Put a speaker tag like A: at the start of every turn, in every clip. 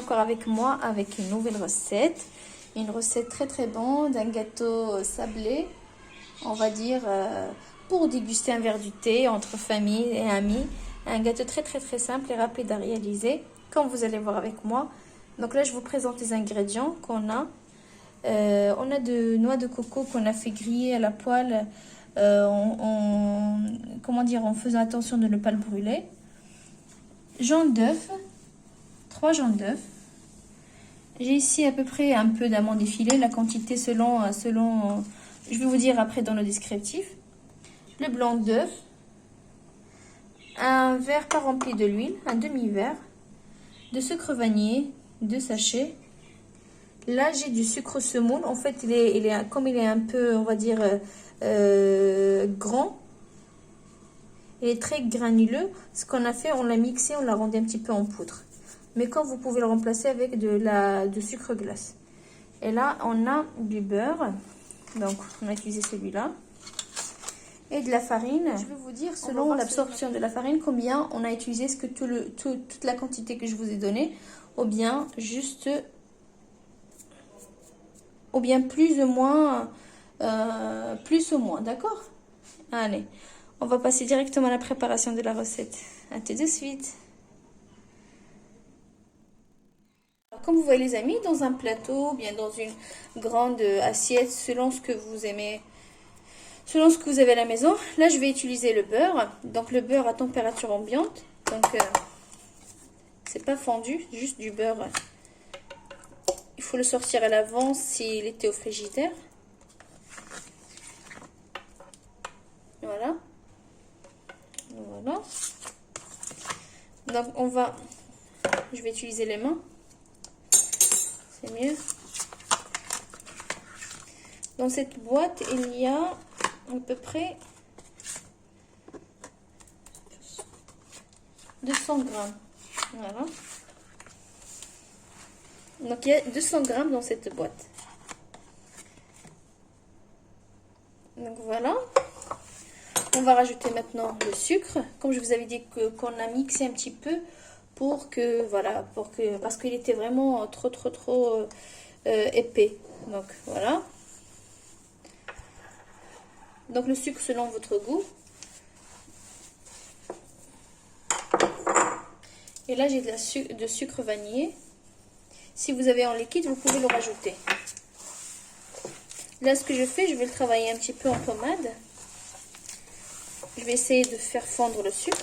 A: encore avec moi avec une nouvelle recette. Une recette très très bonne d'un gâteau sablé, on va dire, pour déguster un verre du thé entre famille et amis. Un gâteau très très très simple et rapide à réaliser, comme vous allez voir avec moi. Donc là, je vous présente les ingrédients qu'on a. On a de noix de coco qu'on a fait griller à la poêle, comment dire, en faisant attention de ne pas le brûler. Jaune d'œuf, 3 jaunes d'œuf. J'ai ici à peu près un peu d'amandes effilées, la quantité selon, je vais vous dire après dans le descriptif. Le blanc d'œuf, un verre pas rempli de l'huile, un demi-verre, de sucre vanillé, 2 sachets. Là, j'ai du sucre semoule. En fait, comme il est un peu, on va dire, grand, il est très granuleux. Ce qu'on a fait, on l'a mixé, on l'a rendu un petit peu en poudre. Mais quand vous pouvez le remplacer avec du sucre glace. Et là, on a du beurre. Donc, on a utilisé celui-là. Et de la farine. Je vais vous dire, selon l'absorption de la farine, combien on a utilisé. Est-ce que toute la quantité que je vous ai donnée, ou bien juste... ou bien plus ou moins, d'accord? Allez, on va passer directement à la préparation de la recette. À tout de suite. Alors, comme vous voyez les amis, dans un plateau, bien dans une grande assiette, selon ce que vous aimez, selon ce que vous avez à la maison. Là, je vais utiliser le beurre. Donc le beurre à température ambiante. Donc c'est pas fondu, juste du beurre. Il faut le sortir à l'avance s'il était au frigidaire. Voilà. Voilà. Donc je vais utiliser les mains. C'est mieux. Dans cette boîte, il y a à peu près 200 grammes. Voilà. Donc il y a 200 grammes dans cette boîte. Donc voilà. On va rajouter maintenant le sucre. Comme je vous avais dit qu'on a mixé un petit peu parce qu'il était vraiment trop épais. Donc voilà. Donc le sucre selon votre goût. Et là j'ai de sucre vanillé. Si vous avez en liquide, vous pouvez le rajouter. Là ce que je fais, je vais le travailler un petit peu en pommade. Je vais essayer de faire fondre le sucre.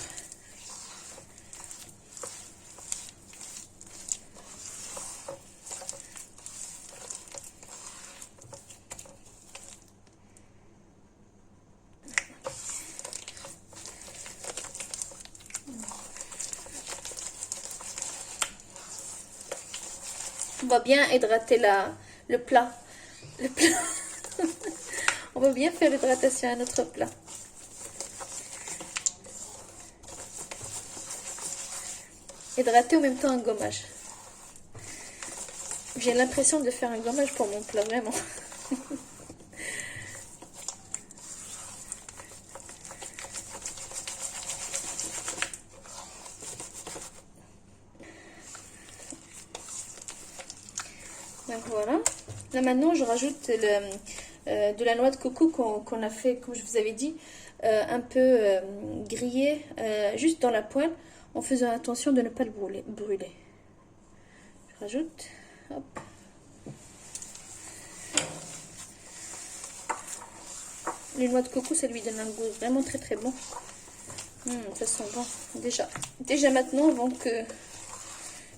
A: On va bien hydrater le plat. On va bien faire l'hydratation à notre plat. Hydrater en même temps un gommage. J'ai l'impression de faire un gommage pour mon plat, vraiment. Donc voilà. Là maintenant, je rajoute de la noix de coco qu'on a fait, comme je vous avais dit, un peu grillé, juste dans la poêle, en faisant attention de ne pas le brûler. Je rajoute. Hop. Les noix de coco, ça lui donne un goût vraiment très bon. Ça sent bon. Déjà maintenant, avant que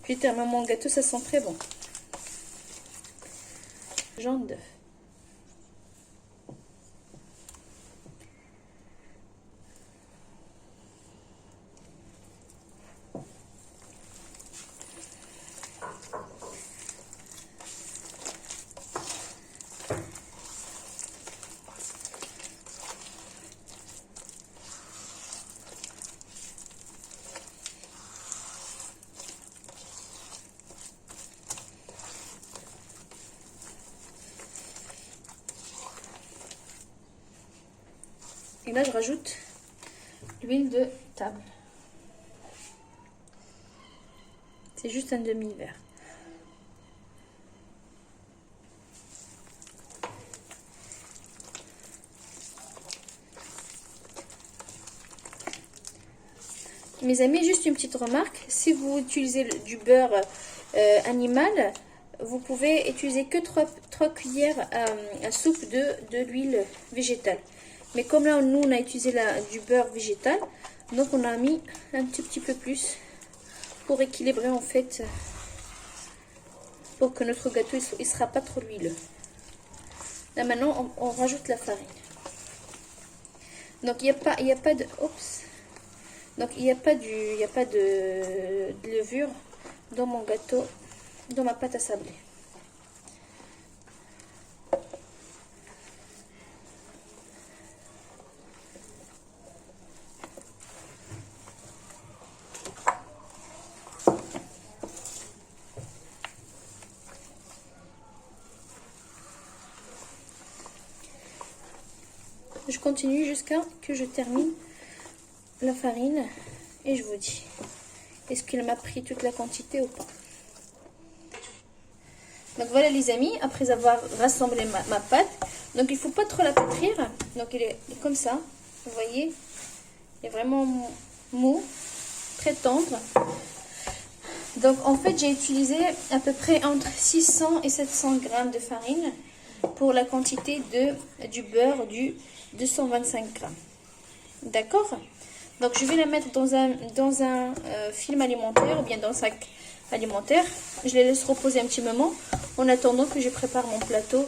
A: je termine mon gâteau, ça sent très bon. Jaune d'œuf. Et là, je rajoute l'huile de table. C'est juste un demi-verre. mes amis, juste une petite remarque. Si vous utilisez du beurre animal, vous pouvez utiliser que 3 cuillères à soupe de l'huile végétale. Mais comme là, nous, on a utilisé du beurre végétal, donc on a mis un petit peu plus pour équilibrer en fait, pour que notre gâteau il sera pas trop huileux. Là maintenant, on rajoute la farine. Donc il n'y a pas de, oups. Donc il n'y a pas de levure dans mon gâteau, dans ma pâte à sablé. Je continue jusqu'à que je termine la farine et je vous dis est-ce qu'il m'a pris toute la quantité ou pas. Donc voilà les amis, après avoir rassemblé ma pâte, donc il ne faut pas trop la pétrir, donc il est comme ça, vous voyez, il est vraiment mou, très tendre. Donc en fait j'ai utilisé à peu près entre 600 et 700 grammes de farine pour la quantité du beurre du 225 grammes. D'accord? Donc je vais la mettre dans un film alimentaire ou bien dans un sac alimentaire. Je les laisse reposer un petit moment en attendant que je prépare mon plateau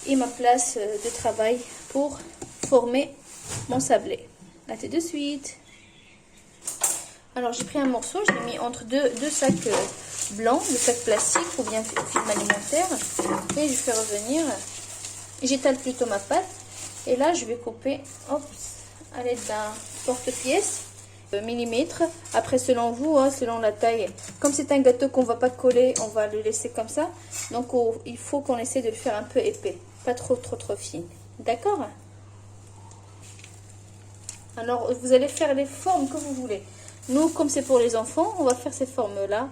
A: et ma place de travail pour former mon sablé. À tout de suite. Alors j'ai pris un morceau, je l'ai mis entre deux sacs blancs, deux sacs plastiques ou bien film alimentaire, et je fais revenir. J'étale plutôt ma pâte et là je vais couper à l'aide d'un porte-pièce millimètre. Après selon vous, selon la taille, comme c'est un gâteau qu'on va pas coller, on va le laisser comme ça. Donc il faut qu'on essaie de le faire un peu épais, pas trop fine. D'accord? Alors vous allez faire les formes que vous voulez. Nous, comme c'est pour les enfants, on va faire ces formes là,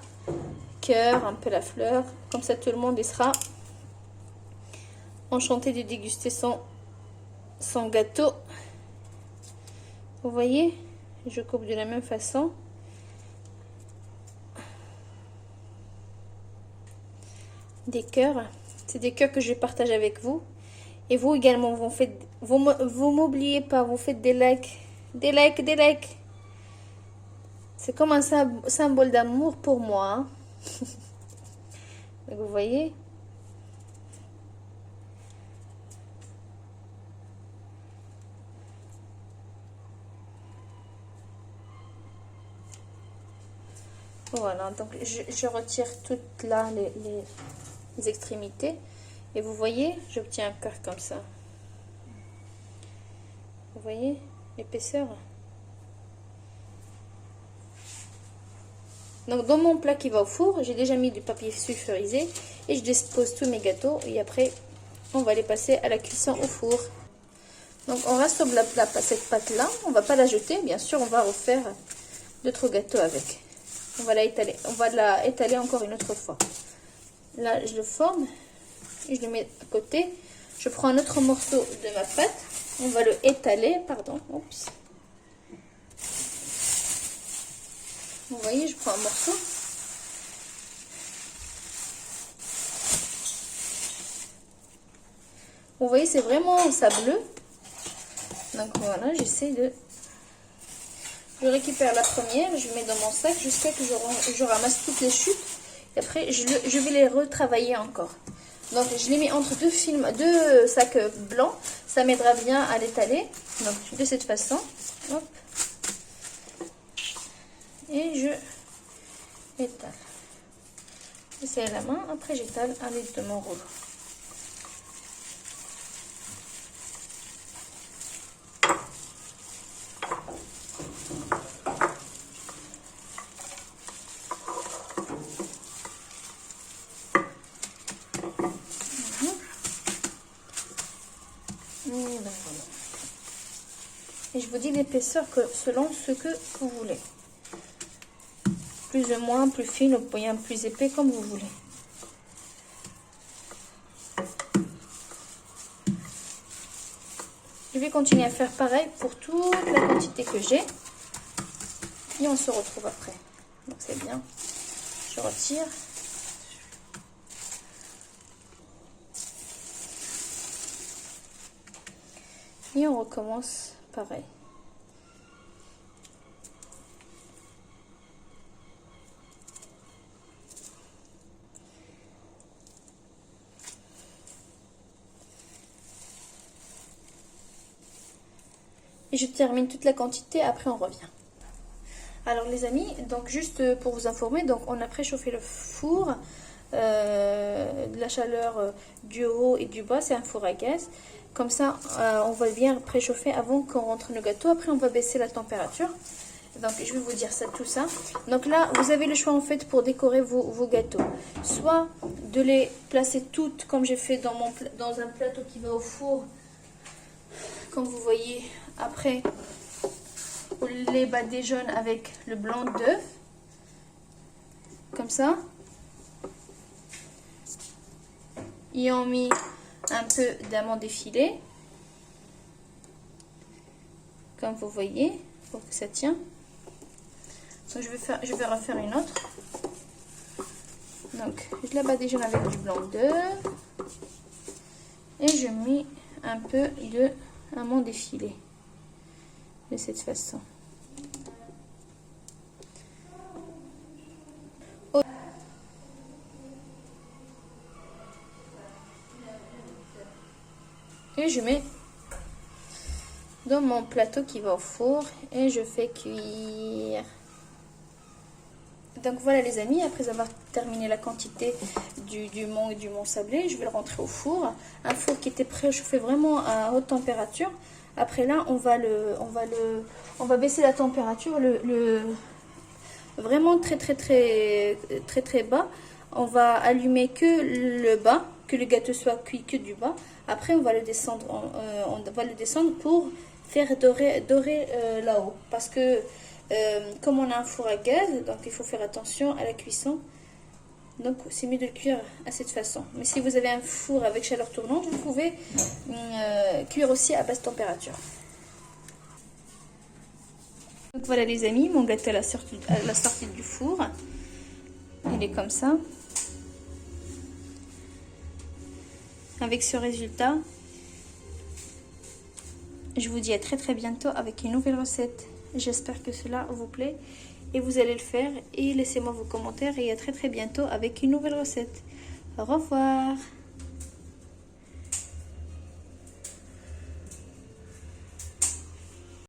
A: cœur, un peu la fleur, comme ça tout le monde y sera enchanté de déguster son gâteau. Vous voyez, je coupe de la même façon. Des cœurs, c'est des cœurs que je partage avec vous. Et vous également, vous m'oubliez pas, vous faites des likes, des likes. C'est comme un symbole d'amour pour moi. Hein. Vous voyez? Voilà, donc je retire toutes là les extrémités. Et vous voyez, j'obtiens un cœur comme ça. Vous voyez l'épaisseur? Donc dans mon plat qui va au four, j'ai déjà mis du papier sulfurisé et je dispose tous mes gâteaux et après on va les passer à la cuisson au four. Donc on rassemble cette pâte là, on va pas la jeter, bien sûr on va refaire d'autres gâteaux avec. On va la étaler encore une autre fois. Là je le forme et je le mets à côté. Je prends un autre morceau de ma pâte, on va le étaler, pardon, oups. Vous voyez, je prends un morceau. Vous voyez, c'est vraiment sableux. Donc voilà, j'essaie de... Je récupère la première, je mets dans mon sac jusqu'à que je ramasse toutes les chutes. Et après, je vais les retravailler encore. Donc je les mets entre deux sacs blancs. Ça m'aidera bien à l'étaler. Donc de cette façon. Hop. Et je étale. J'essaie à la main, après j'étale à l'aide de mon rouleau. Et, ben voilà. Et je vous dis l'épaisseur selon ce que vous voulez. Plus ou moins, plus fine ou bien plus épais, comme vous voulez. Je vais continuer à faire pareil pour toute la quantité que j'ai. et on se retrouve après. Donc c'est bien. Je retire. Et on recommence pareil. Et je termine toute la quantité, après on revient. Alors les amis, donc juste pour vous informer, donc on a préchauffé le four, de la chaleur du haut et du bas, c'est un four à gaz. Comme ça, on va bien préchauffer avant qu'on rentre le gâteau. Après, on va baisser la température. Donc, je vais vous dire ça, tout ça. Donc là, vous avez le choix en fait pour décorer vos gâteaux. Soit de les placer toutes comme j'ai fait dans un plateau qui va au four. Comme vous voyez, après, vous les badigeonnez avec le blanc d'œuf. Comme ça. Et on met un peu d'amandes effilées. Comme vous voyez, pour que ça tient. Donc je vais refaire une autre. Donc je la badigeonne avec du blanc d'œuf. Et je mets un peu de amandes effilées. De cette façon. Et je mets dans mon plateau qui va au four et je fais cuire. Donc voilà les amis, après avoir terminé la quantité du mont et du mont sablé, je vais le rentrer au four. Un four qui était préchauffé vraiment à haute température. Après là, on va baisser la température vraiment très bas. On va allumer que le bas, que le gâteau soit cuit que du bas. Après, on va le descendre, pour faire dorer là-haut. Parce que comme on a un four à gaz, donc il faut faire attention à la cuisson. Donc c'est mieux de le cuire à cette façon. Mais si vous avez un four avec chaleur tournante, vous pouvez cuire aussi à basse température. Donc voilà les amis, mon gâteau à la sortie du four. Il est comme ça. Avec ce résultat, je vous dis à très bientôt avec une nouvelle recette. J'espère que cela vous plaît et vous allez le faire. Et laissez-moi vos commentaires et à très bientôt avec une nouvelle recette. Au revoir.